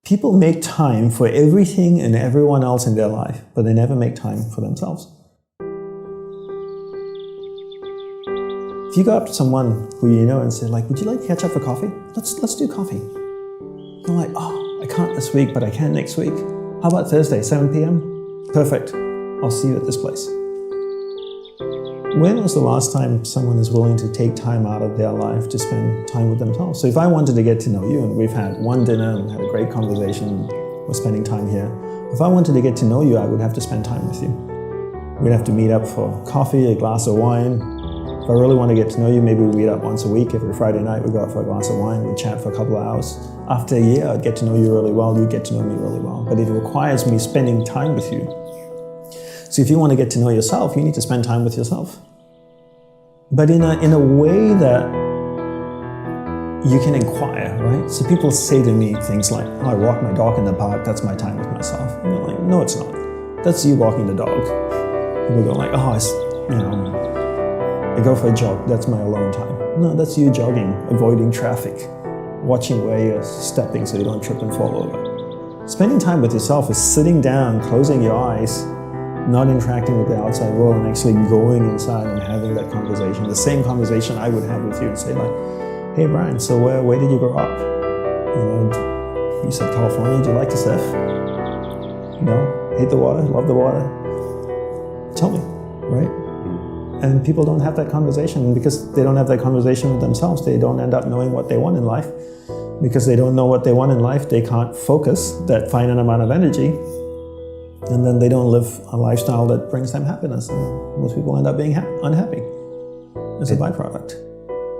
People make time for everything and everyone else in their life, but they never make time for themselves. If you go up to someone who you know and say, like, would you like to catch up for coffee? Let's do coffee. They're like, oh, I can't this week, but I can next week. How about Thursday, 7 p.m.? Perfect. I'll see you at this place. When was the last time someone is willing to take time out of their life to spend time with themselves? So if I wanted to get to know you, and we've had one dinner and had a great conversation, we're spending time here. If I wanted to get to know you, I would have to spend time with you. We'd have to meet up for coffee, a glass of wine. If I really want to get to know you, maybe we meet up once a week. Every Friday night, we go out for a glass of wine, we chat for a couple of hours. After a year, I'd get to know you really well, you'd get to know me really well. But it requires me spending time with you. So if you want to get to know yourself, you need to spend time with yourself. But in a way that you can inquire, right? So people say to me things like, oh, I walk my dog in the park, that's my time with myself. And you're like, no, it's not. That's you walking the dog. People go like, I go for a jog, that's my alone time. No, that's you jogging, avoiding traffic, watching where you're stepping so you don't trip and fall over. Spending time with yourself is sitting down, closing your eyes, not interacting with the outside world, and actually going inside and having that conversation. The same conversation I would have with you and say like, hey Brian, so where did you grow up? You said California, do you like to surf? No? Hate the water? Love the water? Tell me, right? And people don't have that conversation, and because they don't have that conversation with themselves, they don't end up knowing what they want in life. Because they don't know what they want in life, they can't focus that finite amount of energy, and then they don't live a lifestyle that brings them happiness. And most people end up being unhappy as a byproduct.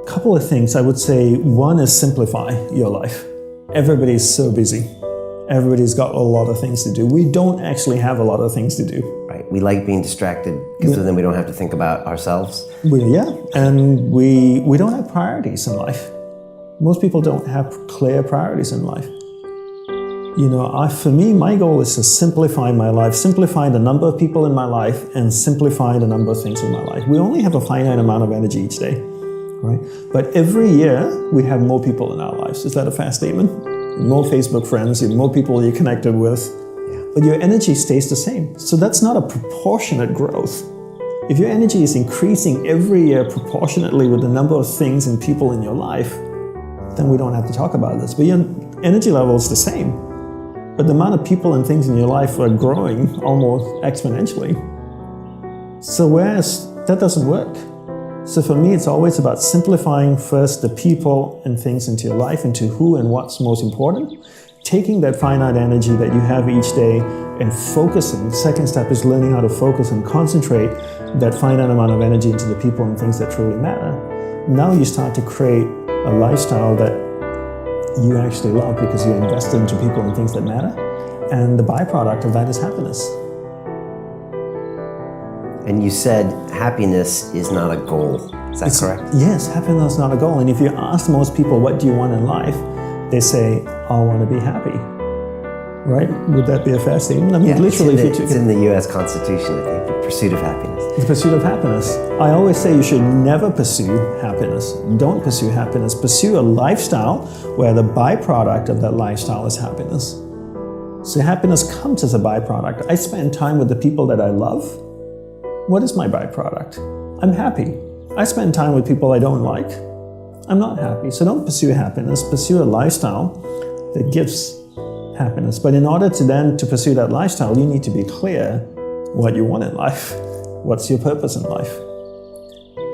A couple of things I would say. One is simplify your life. Everybody's so busy. Everybody's got a lot of things to do. We don't actually have a lot of things to do. Right. We like being distracted because then we don't have to think about ourselves. And we don't have priorities in life. Most people don't have clear priorities in life. For me, my goal is to simplify my life, simplify the number of people in my life, and simplify the number of things in my life. We only have a finite amount of energy each day, right? But every year, we have more people in our lives. Is that a fair statement? More Facebook friends, more people you're connected with, but your energy stays the same. So that's not a proportionate growth. If your energy is increasing every year proportionately with the number of things and people in your life, then we don't have to talk about this. But your energy level is the same. But the amount of people and things in your life are growing almost exponentially. So whereas that doesn't work. So for me, it's always about simplifying first the people and things into your life, into who and what's most important, taking that finite energy that you have each day and focusing. The second step is learning how to focus and concentrate that finite amount of energy into the people and things that truly matter. Now you start to create a lifestyle that you actually love because you invested into people and things that matter, and the byproduct of that is happiness. And you said happiness is not a goal. Is that correct? Yes, happiness is not a goal. And if you ask most people, what do you want in life? They say, I want to be happy. Right? Would that be a fair statement? I mean, literally, it's in the U.S. Constitution, I think, the pursuit of happiness. The pursuit of happiness. I always say you should never pursue happiness. Don't pursue happiness. Pursue a lifestyle where the byproduct of that lifestyle is happiness. So happiness comes as a byproduct. I spend time with the people that I love. What is my byproduct? I'm happy. I spend time with people I don't like. I'm not happy. So don't pursue happiness. Pursue a lifestyle that gives happiness. But in order to pursue that lifestyle, you need to be clear what you want in life. What's your purpose in life?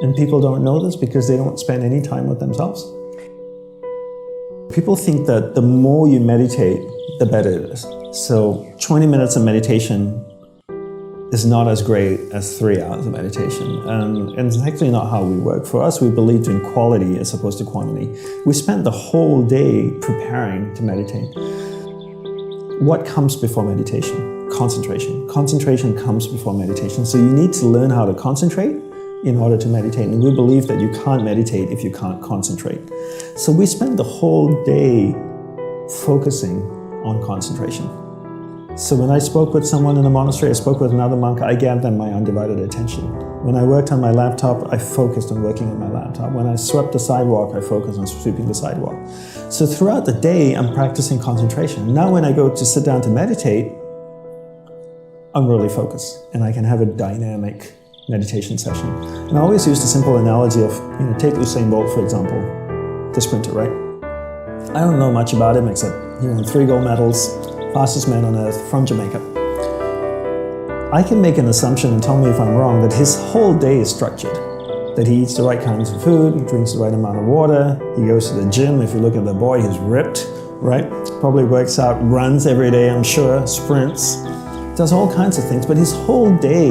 And people don't know this because they don't spend any time with themselves. People think that the more you meditate, the better it is. So 20 minutes of meditation is not as great as 3 hours of meditation. And it's actually not how we work. For us, we believe in quality as opposed to quantity. We spend the whole day preparing to meditate. What comes before meditation? Concentration. Concentration comes before meditation. So you need to learn how to concentrate in order to meditate. And we believe that you can't meditate if you can't concentrate. So we spend the whole day focusing on concentration. So when I spoke with someone in a monastery, I spoke with another monk, I gave them my undivided attention. When I worked on my laptop, I focused on working on my laptop. When I swept the sidewalk, I focused on sweeping the sidewalk. So throughout the day, I'm practicing concentration. Now when I go to sit down to meditate, I'm really focused and I can have a dynamic meditation session. And I always use the simple analogy of, take Usain Bolt, for example, the sprinter, right? I don't know much about him except he won 3 gold medals, fastest man on earth from Jamaica. I can make an assumption and tell me if I'm wrong that his whole day is structured. That he eats the right kinds of food, he drinks the right amount of water, he goes to the gym. If you look at the boy, he's ripped, right? Probably works out, runs every day, I'm sure, sprints, does all kinds of things. But his whole day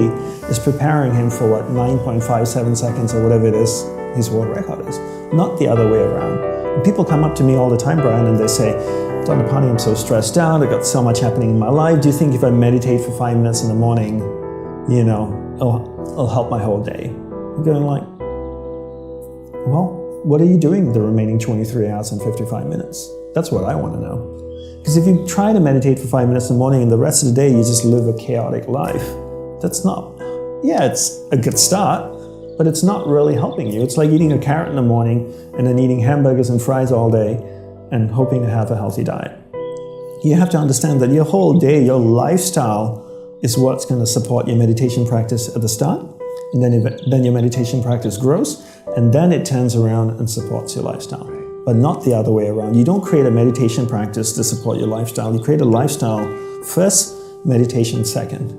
is preparing him for 9.57 seconds or whatever it is his world record is, not the other way around. And people come up to me all the time, Brian, and they say, Dandapani, I'm so stressed out, I've got so much happening in my life. Do you think if I meditate for 5 minutes in the morning, it'll help my whole day? I'm going like, well, what are you doing the remaining 23 hours and 55 minutes? That's what I want to know. Because if you try to meditate for 5 minutes in the morning and the rest of the day you just live a chaotic life, that's not, it's a good start, but it's not really helping you. It's like eating a carrot in the morning and then eating hamburgers and fries all day and hoping to have a healthy diet. You have to understand that your whole day, your lifestyle is what's going to support your meditation practice at the start, and then your meditation practice grows, and then it turns around and supports your lifestyle, but not the other way around. You don't create a meditation practice to support your lifestyle. You create a lifestyle first, meditation second.